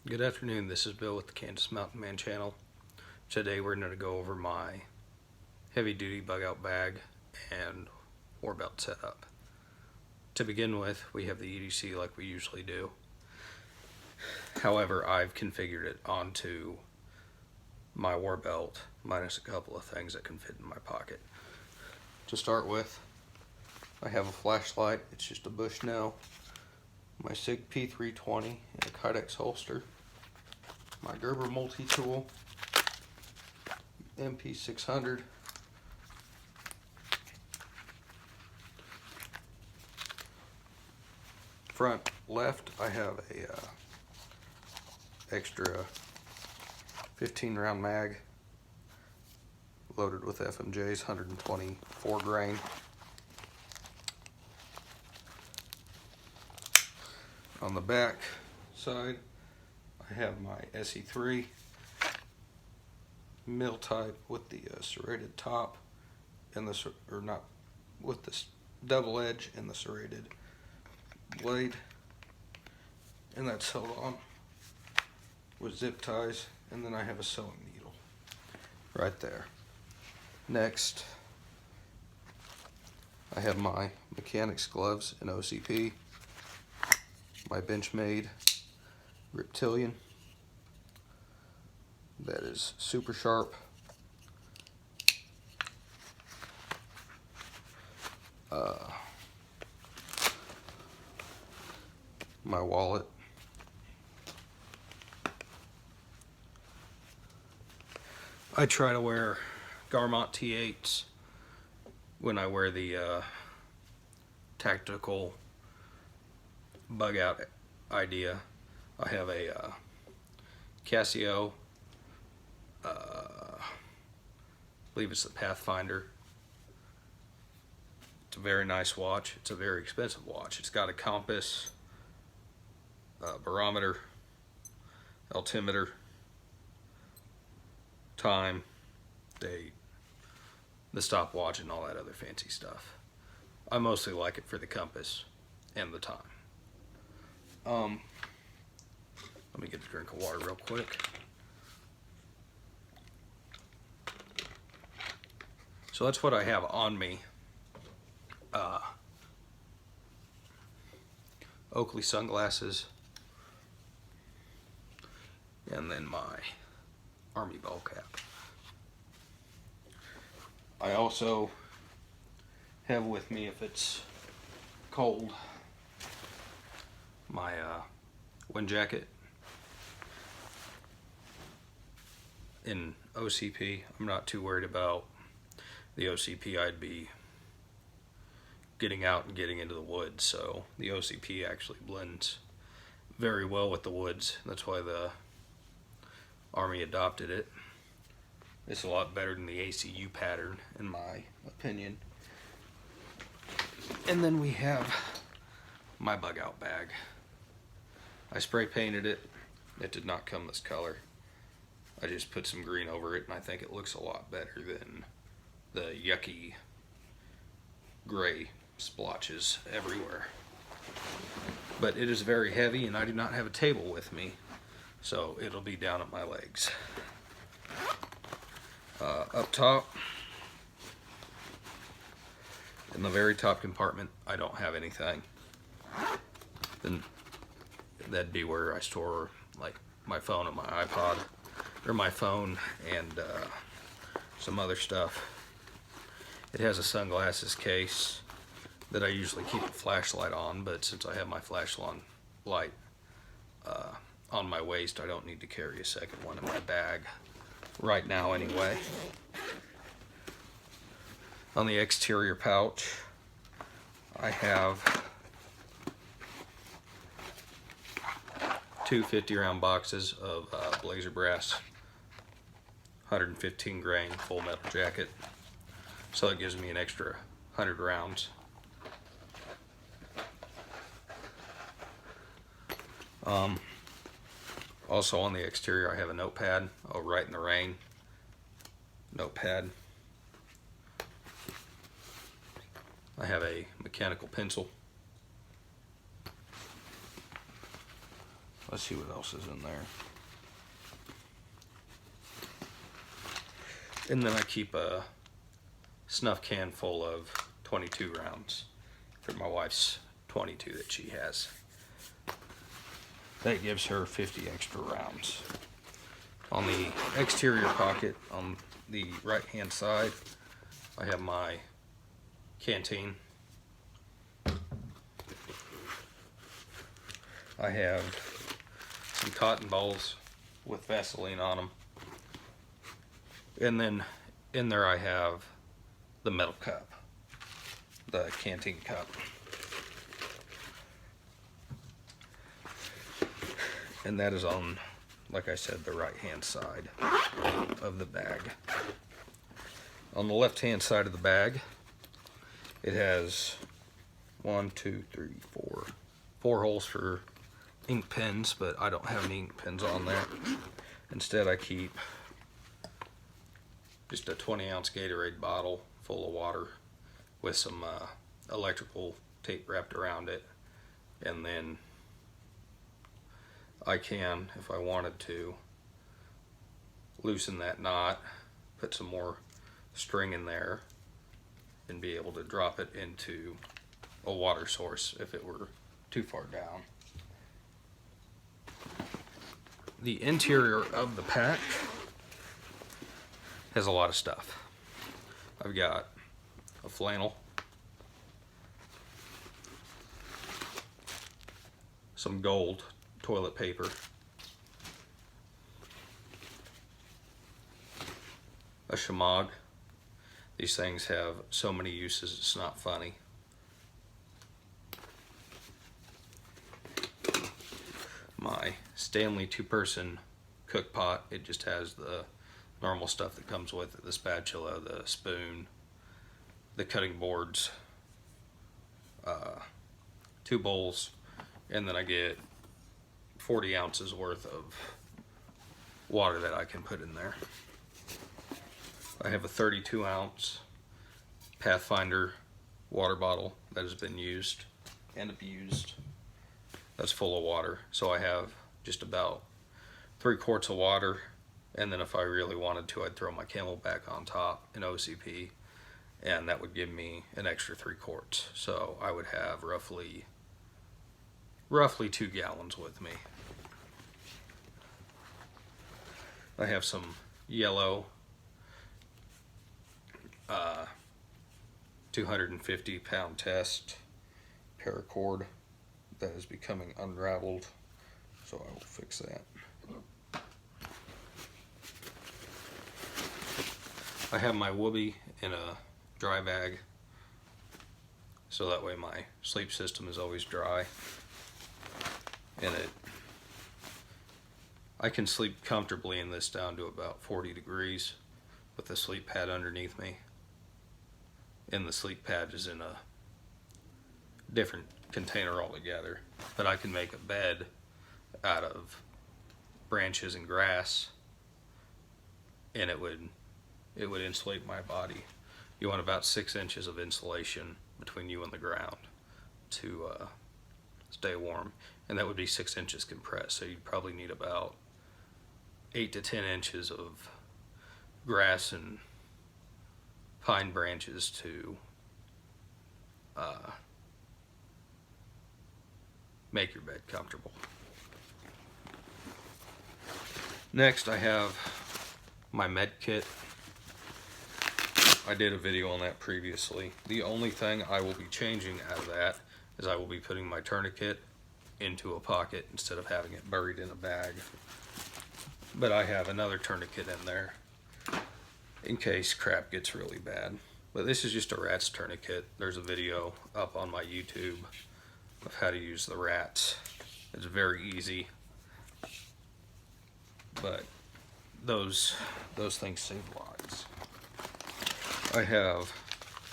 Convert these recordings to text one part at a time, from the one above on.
Good afternoon, this is Bill with the Kansas Mountain Man channel. Today we're going to go over my heavy duty bug out bag and war belt setup. To begin with, we have the EDC like we usually do. However, I've configured it onto my war belt minus a couple of things that can fit in my pocket. To start with, I have a flashlight, it's just a Bushnell, my SIG P320 and a Kydex holster, my Gerber multi-tool, MP600, front left I have a extra 15 round mag loaded with FMJs, 124 grain. On the back side I have my SE3 mill type with the serrated top and the with this double edge and the serrated blade, and that's held on with zip ties, and then I have a sewing needle right there. Next I have my mechanics gloves in OCP, my Benchmade Reptilian that is super sharp, my wallet, I try to wear Garmont T8s when I wear the tactical bug out idea. I have a Casio, I believe it's the Pathfinder. It's a very nice watch. It's a very expensive watch. It's got a compass, barometer, altimeter, time, date, the stopwatch, and all that other fancy stuff. I mostly like it for the compass and the time. Let me get a drink of water real quick. So that's what I have on me. Oakley sunglasses, and then my Army ball cap. I also have with me, if it's cold, my wind jacket in OCP. I'm not too worried about the OCP. I'd be getting out and getting into the woods, so the OCP actually blends very well with the woods. That's why the Army adopted it. It's a lot better than the ACU pattern, in my opinion. And then we have my bug out bag. I spray painted it. It did not come this color. I just put some green over it, and I think it looks a lot better than the yucky gray splotches everywhere. But it is very heavy, and I do not have a table with me, so it'll be down at my legs. Up top, in the very top compartment, I don't have anything. Then that'd be where I store like my phone and my iPod, or my phone and some other stuff. It has a sunglasses case that I usually keep a flashlight on, but since I have my flashlight on my waist, I don't need to carry a second one in my bag right now anyway. On the exterior pouch, I have two 50-round boxes of Blazer Brass 115 grain full metal jacket, so it gives me an extra 100 rounds. Also on the exterior, I have a notepad. I'll write in the rain. Notepad. I have a mechanical pencil. Let's see what else is in there. And then I keep a snuff can full of 22 rounds for my wife's 22 that she has. That gives her 50 extra rounds. On the exterior pocket on the right hand side, I have my canteen. I have some cotton balls with Vaseline on them. And then in there I have the metal cup, the canteen cup. And that is on, like I said, the right hand side of the bag. On the left hand side of the bag, it has 4 holes for ink pens, but I don't have any ink pens on there. Instead, I keep just a 20-ounce Gatorade bottle full of water with some electrical tape wrapped around it, and then I can, if I wanted to, loosen that knot, put some more string in there, and be able to drop it into a water source if it were too far down. The interior of the pack has a lot of stuff. I've got a flannel, some gold toilet paper, a shemagh. These things have so many uses, it's not funny. My Stanley 2-person cook pot, it just has the normal stuff that comes with it, the spatula, the spoon, the cutting boards, 2 bowls, and then I get 40 ounces worth of water that I can put in there. I have a 32-ounce Pathfinder water bottle that has been used and abused. That's full of water. So I have just about 3 quarts of water, and then if I really wanted to, I'd throw my Camelback on top in OCP, and that would give me an extra 3 quarts. So I would have roughly 2 gallons with me. I have some yellow 250-pound test paracord that is becoming unraveled, so I will fix that. I have my whoopee in a dry bag, so that way my sleep system is always dry, and I can sleep comfortably in this down to about 40 degrees with the sleep pad underneath me. And the sleep pad is in a different container altogether, but I can make a bed out of branches and grass, and it would insulate my body. You want about 6 inches of insulation between you and the ground to stay warm, and that would be 6 inches compressed, so you'd probably need about 8 to 10 inches of grass and pine branches to make your bed comfortable. Next, I have my med kit. I did a video on that previously. The only thing I will be changing out of that is I will be putting my tourniquet into a pocket instead of having it buried in a bag. But I have another tourniquet in there in case crap gets really bad. But this is just a rat's tourniquet. There's a video up on my YouTube of how to use the rats. It's very easy, but those things save lives. I'm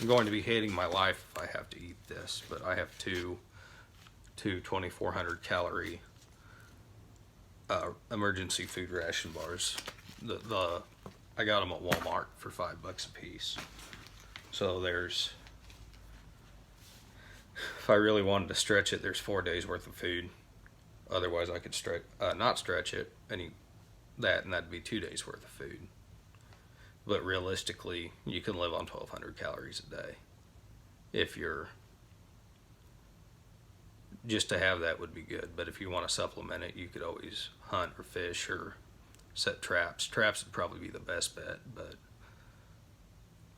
going to be hating my life if I have to eat this, but I have two 2,400 calorie emergency food ration bars. I got them at Walmart for $5 a piece. So if I really wanted to stretch it, there's 4 days worth of food. Otherwise, I could not stretch it and that'd be 2 days worth of food. But realistically, you can live on 1,200 calories a day. If you're just to have that would be good. But if you want to supplement it, you could always hunt or fish or set traps. Traps would probably be the best bet. But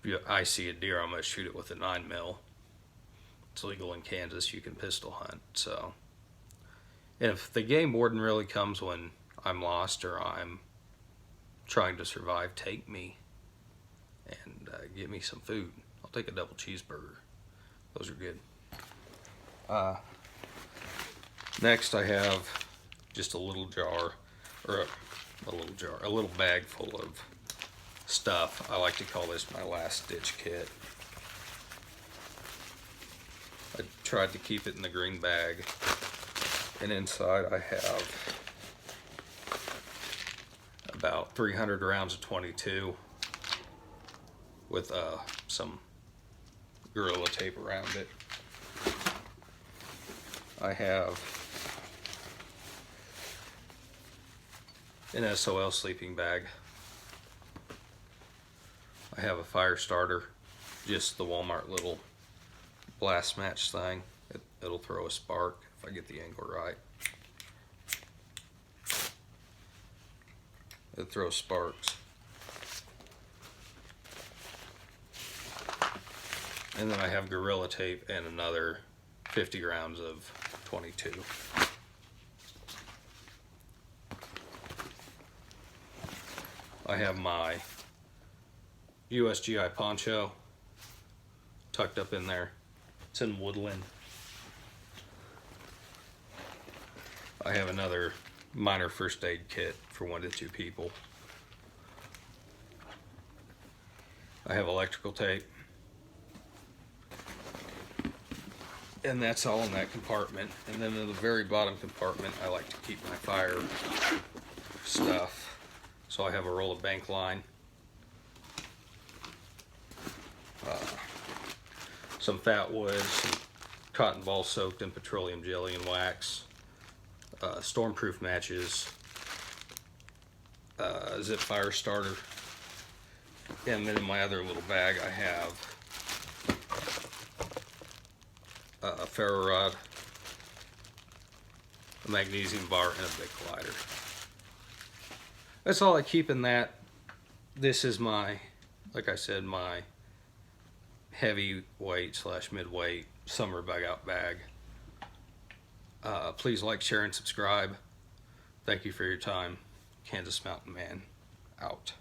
if I see a deer, I'm going to shoot it with a 9mm. It's legal in Kansas. You can pistol hunt. So, and if the game warden really comes when I'm lost or I'm trying to survive, take me and get me some food. I'll take a double cheeseburger. Those are good. Next, I have just a little jar, or a little bag full of stuff. I like to call this my last ditch kit. I tried to keep it in the green bag, and inside I have about 300 rounds of .22 with some Gorilla Tape around it. I have an SOL sleeping bag. I have a fire starter, just the Walmart little blast match thing. It'll throw a spark if I get the angle right. It throws sparks. And then I have Gorilla Tape and another 50 rounds of .22. I have my USGI poncho tucked up in there. It's in woodland. I have another minor first aid kit for 1 to 2 people. I have electrical tape. And that's all in that compartment. And then in the very bottom compartment, I like to keep my fire stuff. So I have a roll of bank line, some fat wood, some cotton ball soaked in petroleum jelly and wax, stormproof matches, zip fire starter, and then in my other little bag I have a ferro rod, a magnesium bar, and a big glider. That's all I keep in that. This is my, like I said, my heavyweight / midweight summer bug out bag. Please like, share, and subscribe. Thank you for your time. Kansas Mountain Man, out.